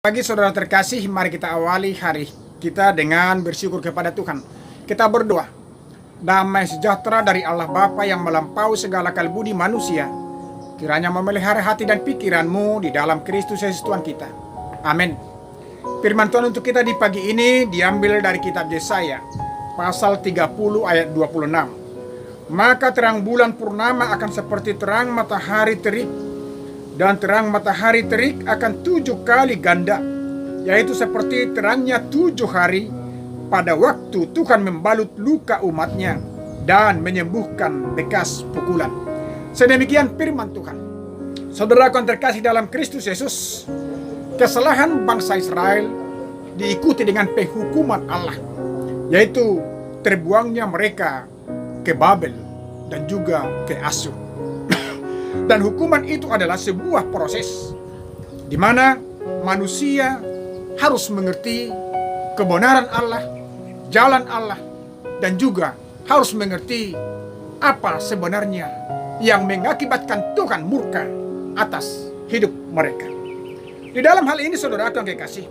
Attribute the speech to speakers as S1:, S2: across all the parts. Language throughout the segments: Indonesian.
S1: Bagi saudara terkasih, mari kita awali hari kita dengan bersyukur kepada Tuhan. Kita berdoa. Damai sejahtera dari Allah Bapa yang melampaui segala akal budi manusia, kiranya memelihara hati dan pikiranmu di dalam Kristus Yesus Tuhan kita. Amin. Firman Tuhan untuk kita di pagi ini diambil dari kitab Yesaya, pasal 30 ayat 26. Maka terang bulan purnama akan seperti terang matahari terik, dan terang matahari terik akan 7 kali ganda, yaitu seperti terangnya 7 hari pada waktu Tuhan membalut luka umatnya dan menyembuhkan bekas pukulan. Sedemikian firman Tuhan. Saudaraku yang terkasih dalam Kristus Yesus, kesalahan bangsa Israel diikuti dengan penghukuman Allah, yaitu terbuangnya mereka ke Babel dan juga ke Asyur. Dan hukuman itu adalah sebuah proses di mana manusia harus mengerti kebenaran Allah, jalan Allah, dan juga harus mengerti apa sebenarnya yang mengakibatkan Tuhan murka atas hidup mereka. Di dalam hal ini saudara yang kekasih,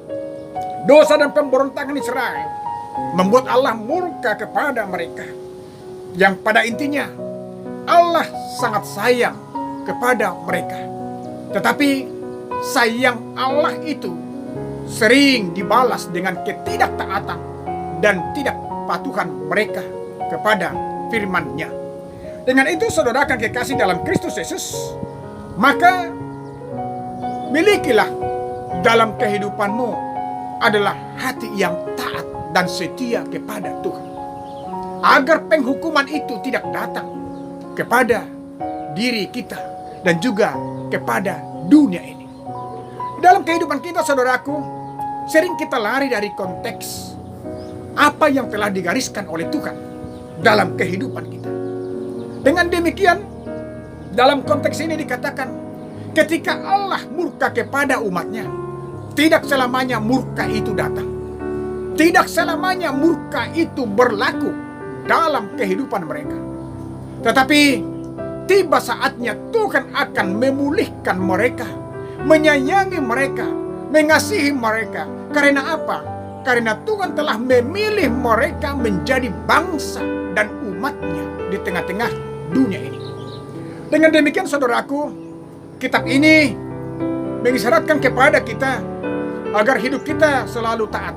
S1: dosa dan pemberontakan Israel membuat Allah murka kepada mereka, yang pada intinya Allah sangat sayang kepada mereka. Tetapi sayang Allah itu sering dibalas dengan ketidaktaatan dan tidak patuhan mereka kepada firman-Nya. Dengan itu saudara akan kekasih dalam Kristus Yesus, maka milikilah dalam kehidupanmu adalah hati yang taat dan setia kepada Tuhan, agar penghukuman itu tidak datang kepada diri kita dan juga kepada dunia ini. Dalam kehidupan kita saudaraku, sering kita lari dari konteks apa yang telah digariskan oleh Tuhan dalam kehidupan kita. Dengan demikian, dalam konteks ini dikatakan, ketika Allah murka kepada umatnya, tidak selamanya murka itu datang. Tidak selamanya murka itu berlaku dalam kehidupan mereka. Tetapi tiba saatnya Tuhan akan memulihkan mereka, menyayangi mereka, mengasihi mereka. Karena apa? Karena Tuhan telah memilih mereka menjadi bangsa dan umatnya di tengah-tengah dunia ini. Dengan demikian saudaraku, kitab ini mengisyaratkan kepada kita agar hidup kita selalu taat,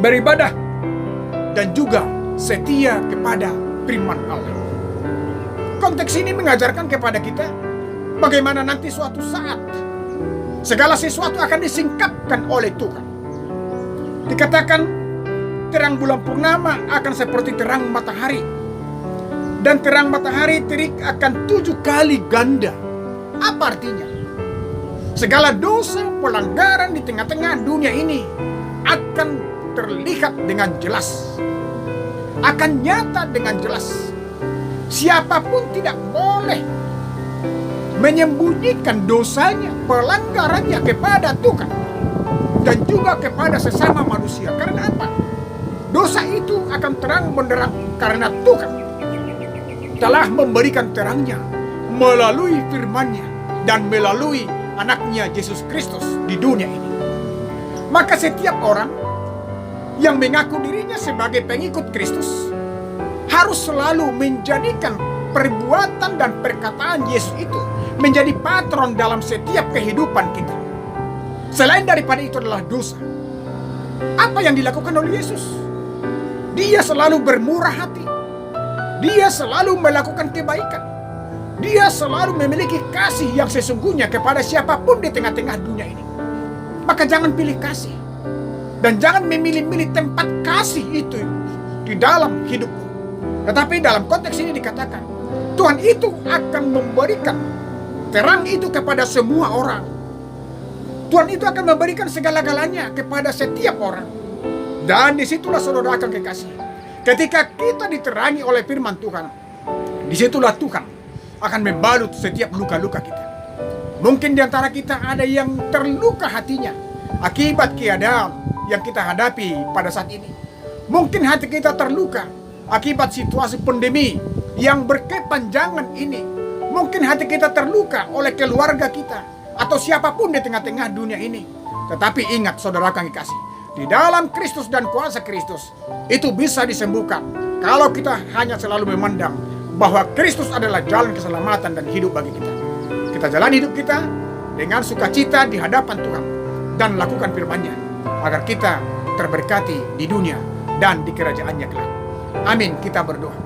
S1: beribadah, dan juga setia kepada firman Allah. Konteks ini mengajarkan kepada kita bagaimana nanti suatu saat segala sesuatu akan disingkapkan oleh Tuhan. Dikatakan terang bulan purnama akan seperti terang matahari, dan terang matahari terik akan 7 kali ganda. Apa artinya? Segala dosa pelanggaran di tengah-tengah dunia ini akan terlihat dengan jelas, akan nyata dengan jelas. Siapapun tidak boleh menyembunyikan dosanya, pelanggarannya kepada Tuhan dan juga kepada sesama manusia. Karena apa? Dosa itu akan terang benderang karena Tuhan telah memberikan terangnya melalui firman-Nya dan melalui anaknya Yesus Kristus di dunia ini. Maka setiap orang yang mengaku dirinya sebagai pengikut Kristus harus selalu menjadikan perbuatan dan perkataan Yesus itu menjadi patron dalam setiap kehidupan kita. Selain daripada itu adalah dosa. Apa yang dilakukan oleh Yesus? Dia selalu bermurah hati. Dia selalu melakukan kebaikan. Dia selalu memiliki kasih yang sesungguhnya kepada siapapun di tengah-tengah dunia ini. Maka jangan pilih kasih, dan jangan memilih-milih tempat kasih itu di dalam hidupmu. Tetapi dalam konteks ini dikatakan, Tuhan itu akan memberikan terang itu kepada semua orang. Tuhan itu akan memberikan segala-galanya kepada setiap orang. Dan disitulah saudara akan kekasih, ketika kita diterangi oleh firman Tuhan, disitulah Tuhan akan membalut setiap luka-luka kita. Mungkin di antara kita ada yang terluka hatinya akibat keadaan yang kita hadapi pada saat ini. Mungkin hati kita terluka akibat situasi pandemi yang berkepanjangan ini. Mungkin hati kita terluka oleh keluarga kita atau siapapun di tengah-tengah dunia ini. Tetapi ingat saudara kami kasih, di dalam Kristus dan kuasa Kristus itu bisa disembuhkan kalau kita hanya selalu memandang bahwa Kristus adalah jalan keselamatan dan hidup bagi kita. Kita jalani hidup kita dengan sukacita di hadapan Tuhan dan lakukan firman-Nya agar kita terberkati di dunia dan di kerajaan-Nya kelak. Amin. Kita berdoa.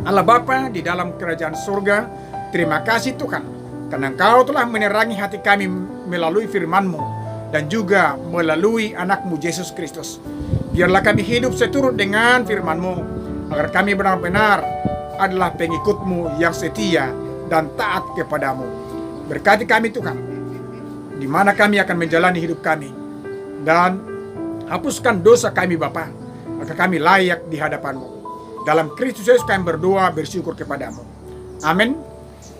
S1: Allah Bapa di dalam kerajaan surga, terima kasih Tuhan karena Engkau telah menerangi hati kami melalui firman-Mu dan juga melalui anak-Mu Yesus Kristus. Biarlah kami hidup seturut dengan firman-Mu agar kami benar-benar adalah pengikut-Mu yang setia dan taat kepadamu. Berkati kami Tuhan, di mana kami akan menjalani hidup kami, dan hapuskan dosa kami Bapa, maka kami layak di hadapan-Mu. Dalam Kristus Yesus kami berdoa bersyukur kepadamu. Amin.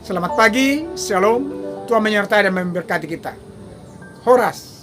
S1: Selamat pagi, shalom. Tuhan menyertai dan memberkati kita. Horas.